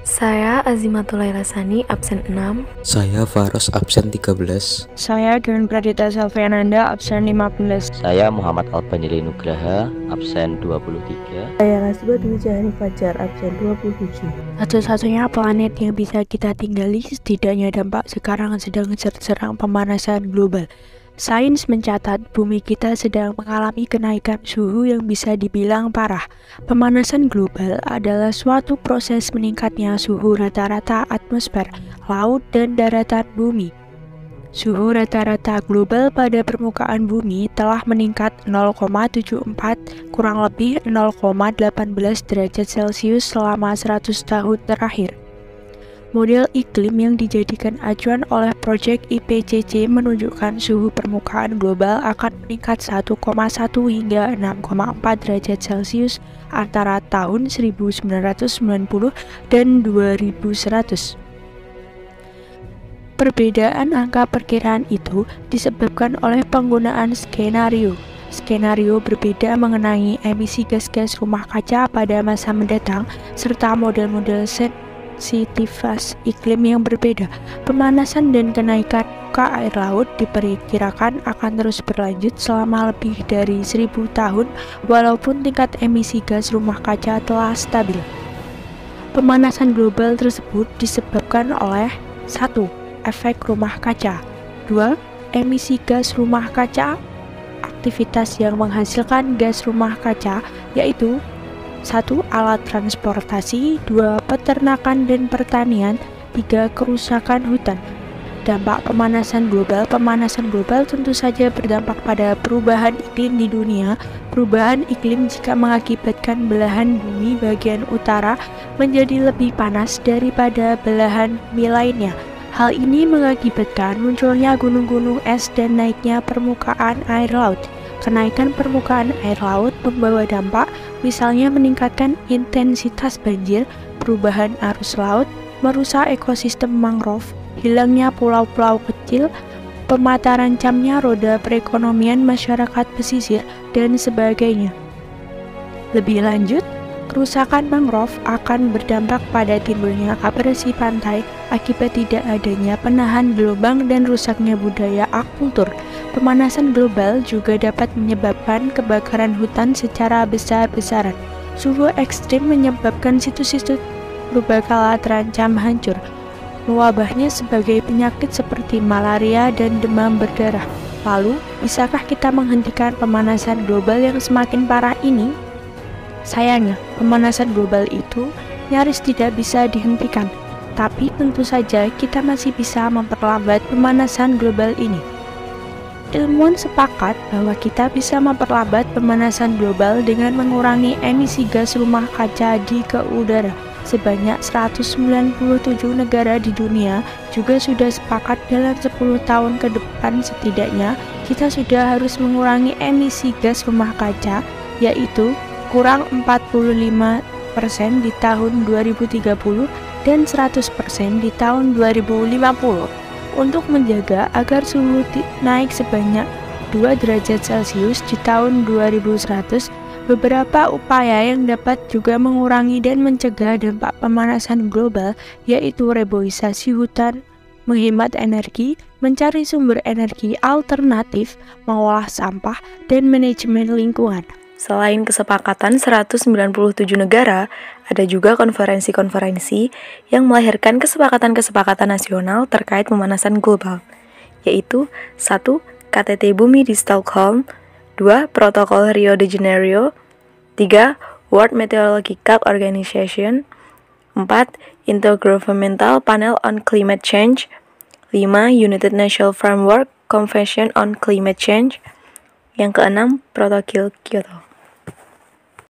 Saya Azimatul Lairasani, absen 6. Saya Faros, absen 13. Saya Gurun Pradita Selviananda, absen 15. Saya Muhammad Albanili Nugraha, absen 23. Saya Nasibah Dwi Jahani Fajar, absen 27. Satu-satunya planet yang bisa kita tinggali setidaknya dampak sekarang sedang terserang pemanasan global. Sains mencatat bumi kita sedang mengalami kenaikan suhu yang bisa dibilang parah. Pemanasan global adalah suatu proses meningkatnya suhu rata-rata atmosfer, laut, dan daratan bumi. Suhu rata-rata global pada permukaan bumi telah meningkat 0,74 kurang lebih 0,18 derajat Celcius selama 100 tahun terakhir. Model iklim yang dijadikan acuan oleh proyek IPCC menunjukkan suhu permukaan global akan meningkat 1,1 hingga 6,4 derajat Celcius antara tahun 1990 dan 2100. Perbedaan angka perkiraan itu disebabkan oleh penggunaan skenario. Skenario berbeda mengenai emisi gas-gas rumah kaca pada masa mendatang, serta model-model sensitivitas iklim yang berbeda. Pemanasan dan kenaikan muka air laut diperkirakan akan terus berlanjut selama lebih dari 1000 tahun, walaupun tingkat emisi gas rumah kaca telah stabil. Pemanasan global tersebut disebabkan oleh 1. Efek rumah kaca. 2. Emisi gas rumah kaca. Aktivitas yang menghasilkan gas rumah kaca yaitu 1. Alat transportasi. 2. Peternakan dan pertanian. 3. Kerusakan hutan. Dampak pemanasan global. Pemanasan global tentu saja berdampak pada perubahan iklim di dunia. Perubahan iklim jika mengakibatkan belahan bumi bagian utara menjadi lebih panas daripada belahan bumi lainnya. Hal ini mengakibatkan munculnya gunung-gunung es dan naiknya permukaan air laut. Kenaikan permukaan air laut membawa dampak, misalnya meningkatkan intensitas banjir, perubahan arus laut, merusak ekosistem mangrove, hilangnya pulau-pulau kecil, terancamnya roda perekonomian masyarakat pesisir, dan sebagainya. Lebih lanjut, kerusakan mangrove akan berdampak pada timbulnya abrasi pantai akibat tidak adanya penahan gelombang dan rusaknya budaya akukultur. Pemanasan global juga dapat menyebabkan kebakaran hutan secara besar-besaran. Suhu ekstrim menyebabkan situs-situs berbakala terancam hancur. Mewabahnya sebagai penyakit seperti malaria dan demam berdarah. Lalu, bisakah kita menghentikan pemanasan global yang semakin parah ini? Sayangnya, pemanasan global itu nyaris tidak bisa dihentikan, tapi tentu saja kita masih bisa memperlambat pemanasan global ini. Ilmuwan sepakat bahwa kita bisa memperlambat pemanasan global dengan mengurangi emisi gas rumah kaca di udara. Sebanyak 197 negara di dunia juga sudah sepakat dalam 10 tahun ke depan setidaknya kita sudah harus mengurangi emisi gas rumah kaca, yaitu kurang 45% di tahun 2030 dan 100% di tahun 2050. Untuk menjaga agar suhu naik sebanyak 2 derajat Celcius di tahun 2100, beberapa upaya yang dapat juga mengurangi dan mencegah dampak pemanasan global yaitu reboisasi hutan, menghemat energi, mencari sumber energi alternatif, mengolah sampah, dan manajemen lingkungan. Selain kesepakatan 197 negara, ada juga konferensi-konferensi yang melahirkan kesepakatan-kesepakatan nasional terkait pemanasan global, yaitu 1. KTT Bumi di Stockholm, 2. Protokol Rio de Janeiro, 3. World Meteorological Organization, 4. Intergovernmental Panel on Climate Change, 5. United Nations Framework Convention on Climate Change, yang keenam Protokol Kyoto.